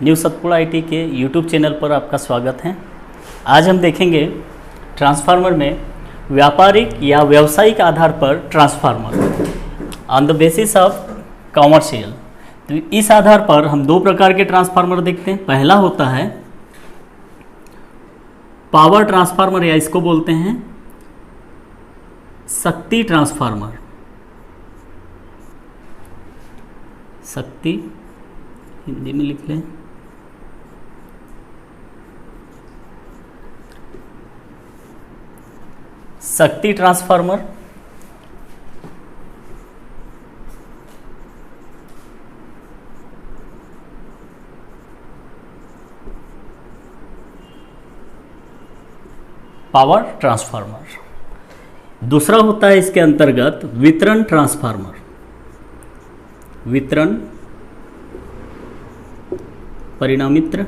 New Satpura IT के YouTube channel पर आपका स्वागत है। आज हम देखेंगे ट्रांसफार्मर में व्यापारिक या व्यावसायिक आधार पर transformer on the basis of commercial. तो इस आधार पर हम दो प्रकार के ट्रांसफार्मर देखते हैं। पहला होता है पावर ट्रांसफार्मर या इसको बोलते हैं शक्ति ट्रांसफार्मर। शक्ति हिंदी में लिख लें। शक्ति ट्रांसफार्मर पावर ट्रांसफार्मर। दूसरा होता है इसके अंतर्गत वितरण ट्रांसफार्मर। वितरण परिणामित्र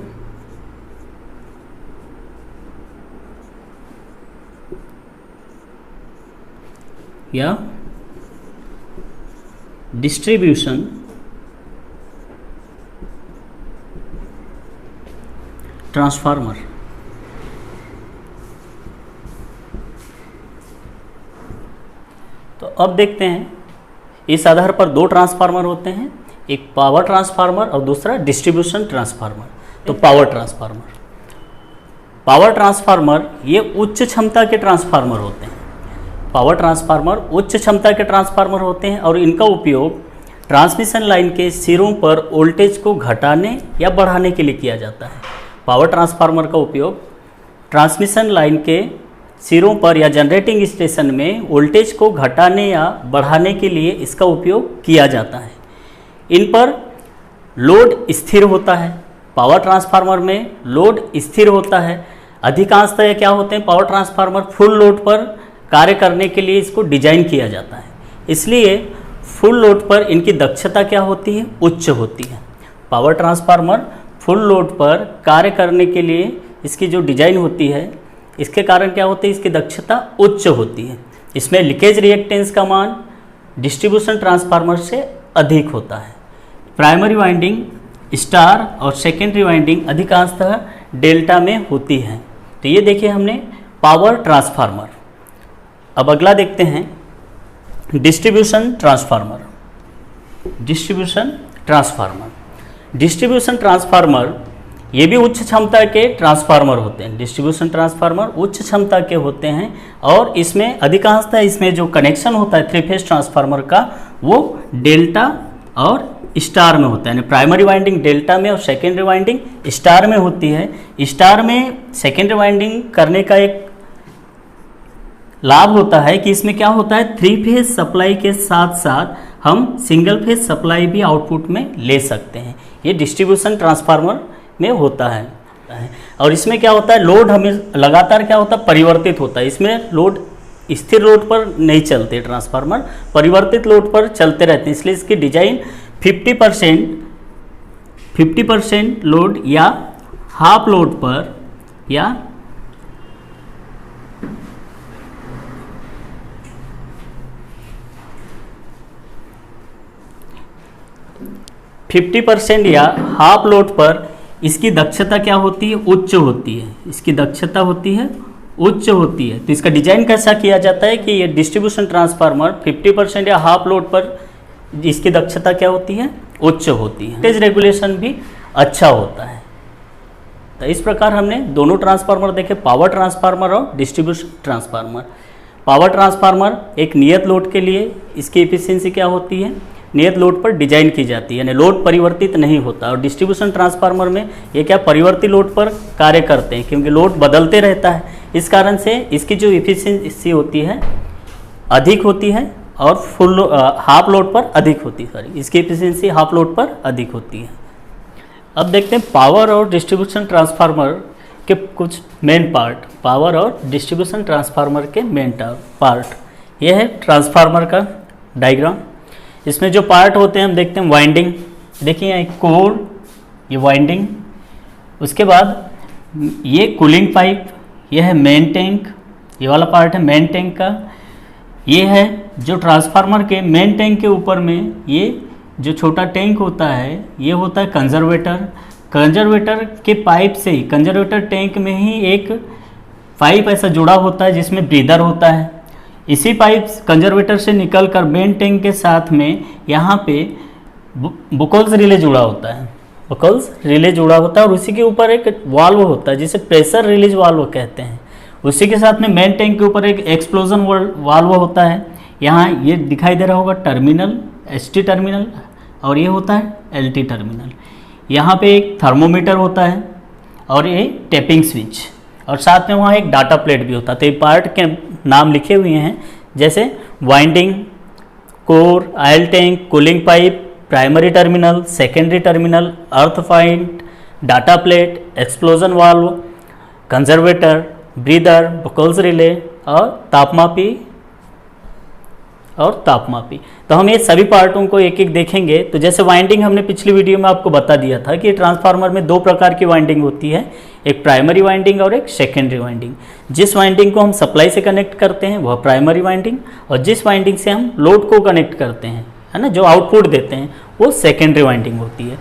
या डिस्ट्रीब्यूशन ट्रांसफार्मर। तो अब देखते हैं इस आधार पर दो ट्रांसफार्मर होते हैं, एक पावर ट्रांसफार्मर और दूसरा डिस्ट्रीब्यूशन ट्रांसफार्मर। तो पावर ट्रांसफार्मर ये उच्च क्षमता के ट्रांसफार्मर होते हैं। पावर ट्रांसफार्मर उच्च क्षमता के ट्रांसफार्मर होते हैं और इनका उपयोग ट्रांसमिशन लाइन के सिरों पर वोल्टेज को घटाने या बढ़ाने के लिए किया जाता है। पावर ट्रांसफार्मर का उपयोग ट्रांसमिशन लाइन के सिरों पर या जनरेटिंग स्टेशन में वोल्टेज को घटाने या बढ़ाने के लिए इसका उपयोग किया जाता है। इन पर लोड स्थिर होता है। पावर ट्रांसफार्मर में लोड स्थिर होता है। अधिकांशतः क्या होते हैं, पावर ट्रांसफार्मर फुल लोड पर कार्य करने के लिए इसको डिजाइन किया जाता है, इसलिए फुल लोड पर इनकी दक्षता क्या होती है, उच्च होती है। पावर ट्रांसफार्मर फुल लोड पर कार्य करने के लिए इसकी जो डिजाइन होती है, इसके कारण क्या होती है, इसकी दक्षता उच्च होती है। इसमें लीकेज रिएक्टेंस का मान डिस्ट्रीब्यूशन ट्रांसफार्मर से अधिक होता है। प्राइमरी वाइंडिंग स्टार और सेकेंडरी वाइंडिंग अधिकांशतः डेल्टा में होती है। तो ये देखिए हमने पावर ट्रांसफार्मर। अब अगला देखते हैं डिस्ट्रीब्यूशन ट्रांसफार्मर। डिस्ट्रीब्यूशन ट्रांसफार्मर ये भी उच्च क्षमता के ट्रांसफार्मर होते हैं। डिस्ट्रीब्यूशन ट्रांसफार्मर उच्च क्षमता के होते हैं और इसमें अधिकांशतः इसमें जो कनेक्शन होता है थ्री फेज ट्रांसफार्मर का, वो डेल्टा और स्टार में होता है। यानी प्राइमरी वाइंडिंग डेल्टा में और सेकेंडरी वाइंडिंग स्टार में होती है। स्टार में सेकेंडरी वाइंडिंग करने का एक लाभ होता है कि इसमें क्या होता है, थ्री फेज सप्लाई के साथ साथ हम सिंगल फेज सप्लाई भी आउटपुट में ले सकते हैं। ये डिस्ट्रीब्यूशन ट्रांसफार्मर में होता है। और इसमें क्या होता है, लोड हमें लगातार क्या होता है, परिवर्तित होता है। इसमें लोड स्थिर लोड पर नहीं चलते, ट्रांसफार्मर परिवर्तित लोड पर चलते रहते हैं, इसलिए इसकी डिजाइन 50% लोड या हाफ लोड पर या 50% या हाफ लोड पर इसकी दक्षता क्या होती है, उच्च होती है। इसकी दक्षता होती है उच्च होती है। तो इसका डिजाइन कैसा किया जाता है कि ये डिस्ट्रीब्यूशन ट्रांसफार्मर 50% या हाफ लोड पर इसकी दक्षता क्या होती है, उच्च होती है। वोल्टेज रेगुलेशन भी अच्छा होता है। तो इस प्रकार हमने दोनों ट्रांसफार्मर देखे, पावर ट्रांसफार्मर और डिस्ट्रीब्यूशन ट्रांसफार्मर। पावर ट्रांसफार्मर एक नियत लोड के लिए इसकी एफिशिएंसी क्या होती है, नियत लोड पर डिजाइन की जाती है, यानी लोड परिवर्तित नहीं होता। और डिस्ट्रीब्यूशन ट्रांसफार्मर में ये क्या परिवर्तित लोड पर कार्य करते हैं, क्योंकि लोड बदलते रहता है। इस कारण से इसकी जो एफिशिएंसी होती है अधिक होती है और फुल हाफ लोड पर अधिक होती है। इसकी एफिशिएंसी हाफ लोड पर अधिक होती है। अब देखते हैं पावर और डिस्ट्रीब्यूशन ट्रांसफार्मर के कुछ मेन पार्ट। पावर और डिस्ट्रीब्यूशन ट्रांसफार्मर के मेन पार्ट यह है ट्रांसफार्मर का डायग्राम। इसमें जो पार्ट होते हैं हम देखते हैं वाइंडिंग। देखिए यहाँ एक कोर, ये वाइंडिंग, उसके बाद ये कूलिंग पाइप, यह है मेन टैंक, ये वाला पार्ट है मेन टैंक का। ये है जो ट्रांसफार्मर के मेन टैंक के ऊपर में ये जो छोटा टैंक होता है, ये होता है कंजर्वेटर। कंजर्वेटर के पाइप से ही, कंजर्वेटर टैंक में ही एक पाइप ऐसा जुड़ा होता है जिसमें ब्रीदर होता है। इसी पाइप कंजर्वेटर से निकलकर मेन टैंक के साथ में यहाँ पे बुकोल्स रिले जुड़ा होता है, बुकोल्स रिले जुड़ा होता है और उसी के ऊपर एक वाल्व होता है जिसे प्रेशर रिलीज वाल्व कहते हैं। उसी के साथ में मेन टैंक के ऊपर एक एक्सप्लोजन वाल्व होता है। यहाँ ये दिखाई दे रहा होगा टर्मिनल, ST टर्मिनल, और ये होता है LT टर्मिनल। यहाँ पे एक थर्मोमीटर होता है और ये टैपिंग स्विच, और साथ में वहाँ एक डाटा प्लेट भी होता है। तो ये पार्ट के नाम लिखे हुए हैं जैसे winding, core, oil tank, cooling pipe, primary terminal, secondary terminal, earth point, data plate, explosion valve, conservator, breather, Buchholz relay और तापमापी। तो हम ये सभी पार्टों को एक एक देखेंगे। तो जैसे वाइंडिंग हमने पिछली वीडियो में आपको बता दिया था कि ट्रांसफार्मर में दो प्रकार की वाइंडिंग होती है, एक प्राइमरी वाइंडिंग और एक सेकेंडरी वाइंडिंग। जिस वाइंडिंग को हम सप्लाई से कनेक्ट करते हैं वह प्राइमरी वाइंडिंग, और जिस वाइंडिंग से हम लोड को कनेक्ट करते हैं, है ना, जो आउटपुट देते हैं, वो सेकेंडरी वाइंडिंग होती है।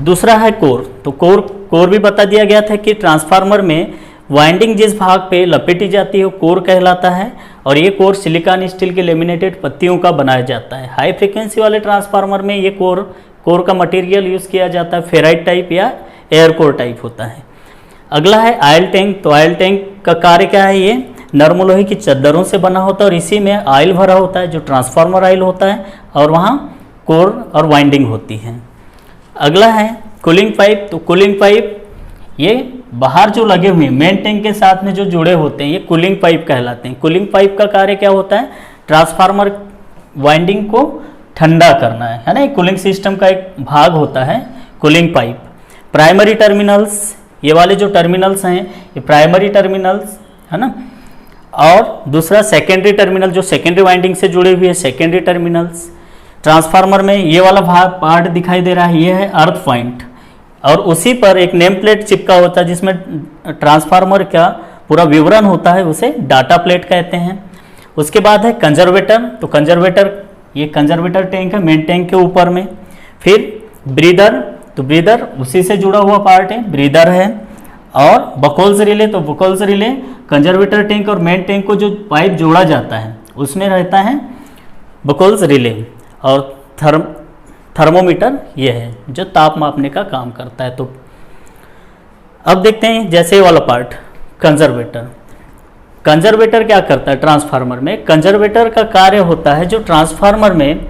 दूसरा है कोर। तो कोर भी बता दिया गया था कि ट्रांसफार्मर में वाइंडिंग जिस भाग पे लपेटी जाती है वो कोर कहलाता है, और ये कोर सिलिकॉन स्टील के लेमिनेटेड पत्तियों का बनाया जाता है। हाई फ्रीक्वेंसी वाले ट्रांसफार्मर में ये कोर का मटेरियल यूज़ किया जाता है, फेराइट टाइप या एयर कोर टाइप होता है। अगला है ऑयल टैंक। तो ऑयल टैंक का कार्य क्या है, ये नरम लोहे की चद्दरों से बना होता है और इसी में ऑयल भरा होता है जो ट्रांसफार्मर ऑयल होता है, और वहाँ कोर और वाइंडिंग होती है। अगला है कूलिंग पाइप। तो कूलिंग पाइप ये बाहर जो लगे हुए हैं मेन टैंक के साथ में जो जुड़े होते हैं, ये कूलिंग पाइप कहलाते हैं। कूलिंग पाइप का कार्य क्या होता है, ट्रांसफार्मर वाइंडिंग को ठंडा करना है ना, कूलिंग सिस्टम का एक भाग होता है कूलिंग पाइप। प्राइमरी टर्मिनल्स, ये वाले जो टर्मिनल्स हैं ये प्राइमरी टर्मिनल्स है ना, और दूसरा सेकेंडरी टर्मिनल जो सेकेंडरी वाइंडिंग से जुड़े हुए हैं, सेकेंडरी टर्मिनल्स। ट्रांसफार्मर में ये वाला भाग पार्ट दिखाई दे रहा है, ये है अर्थ पॉइंट, और उसी पर एक नेम प्लेट चिपका होता है जिसमें ट्रांसफार्मर का पूरा विवरण होता है, उसे डाटा प्लेट कहते हैं। उसके बाद है कंजर्वेटर। तो कंजर्वेटर, ये कंजर्वेटर टैंक है मेन टैंक के ऊपर में। फिर ब्रीदर, तो ब्रीदर उसी से जुड़ा हुआ पार्ट है, ब्रीदर है। और बुकोल्स रिले, तो बुकोल्स रिले कंजर्वेटर टैंक और मेन टैंक को जो पाइप जोड़ा जाता है उसमें रहता है बुकोल्स रिले। और थर्मोमीटर ये है जो ताप मापने का काम करता है। तो अब देखते हैं जैसे ये वाला पार्ट कंजर्वेटर। कंजर्वेटर क्या करता है ट्रांसफार्मर में, कंजर्वेटर का कार्य होता है जो ट्रांसफार्मर में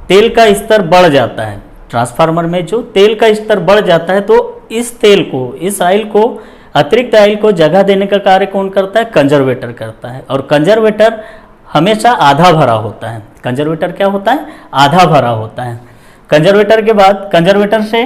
तेल का स्तर बढ़ जाता है, ट्रांसफार्मर में जो तेल का स्तर बढ़ जाता है तो इस तेल को, इस ऑयल को, अतिरिक्त ऑयल को जगह देने का कार्य कौन करता है, कंजर्वेटर करता है। और कंजर्वेटर हमेशा आधा भरा होता है। कंजर्वेटर क्या होता है, आधा भरा होता है। कंजर्वेटर के बाद, कंजर्वेटर से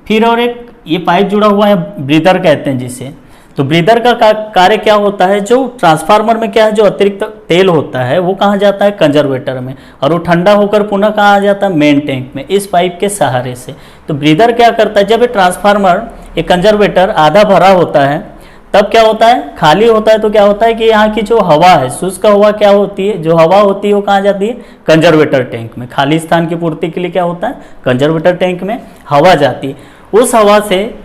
फिर और एक ये पाइप जुड़ा हुआ है, ब्रीदर कहते हैं जिसे। तो ब्रीदर का कार्य क्या होता है, जो ट्रांसफार्मर में क्या है, जो अतिरिक्त तेल होता है वो कहाँ जाता है, कंजर्वेटर में, और वो ठंडा होकर पुनः कहाँ आ जाता है, मेन टैंक में, इस पाइप के सहारे से। तो ब्रीदर क्या करता है, जब ये ट्रांसफार्मर, ये कंजर्वेटर आधा भरा होता है तब क्या होता है, खाली होता है तो क्या होता है कि यहाँ की जो हवा है, शुष्क हवा क्या होती है, जो हवा होती है वो कहाँ जाती है, कंजर्वेटर टैंक में। खाली स्थान की पूर्ति के लिए क्या होता है, कंजर्वेटर टैंक में हवा जाती है। उस हवा से,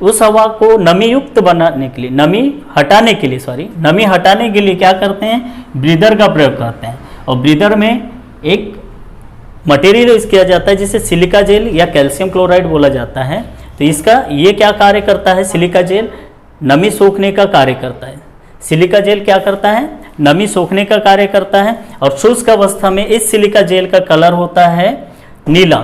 उस हवा को नमी युक्त बनाने के लिए, नमी हटाने के लिए क्या करते हैं, ब्रीदर का प्रयोग करते हैं। और ब्रीदर में एक मटेरियल यूज किया जाता है जिसे सिलिका जेल या कैल्शियम क्लोराइड बोला जाता है। तो इसका ये क्या कार्य करता है, सिलिका जेल नमी सोखने का कार्य करता है। सिलिका जेल क्या करता है, नमी सोखने का कार्य करता है। और शुष्क अवस्था में इस सिलिका जेल का कलर होता है नीला।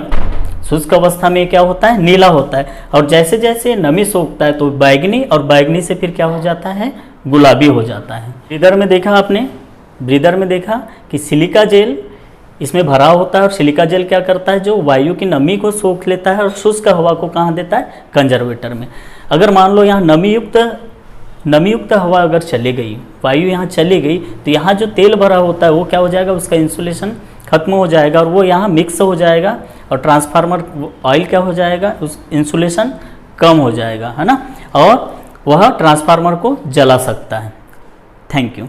शुष्क अवस्था में क्या होता है, नीला होता है। और जैसे जैसे नमी सोखता है तो बैगनी, और बैगनी से फिर क्या हो जाता है, गुलाबी हो जाता है। ब्रीदर में देखा आपने, ब्रीदर में देखा कि सिलिका जेल इसमें भरा होता है, और सिलिका जेल क्या करता है, जो वायु की नमी को सोख लेता है और शुष्क हवा को कहाँ देता है, कंजर्वेटर में। अगर मान लो यहाँ नमीयुक्त हवा अगर चली गई, वायु यहाँ चली गई, तो यहाँ जो तेल भरा होता है वो क्या हो जाएगा, उसका इंसुलेशन खत्म हो जाएगा और वो यहाँ मिक्स हो जाएगा, और ट्रांसफार्मर ऑयल क्या हो जाएगा, उस इंसुलेशन कम हो जाएगा, है ना, और वह ट्रांसफार्मर को जला सकता है। Thank you.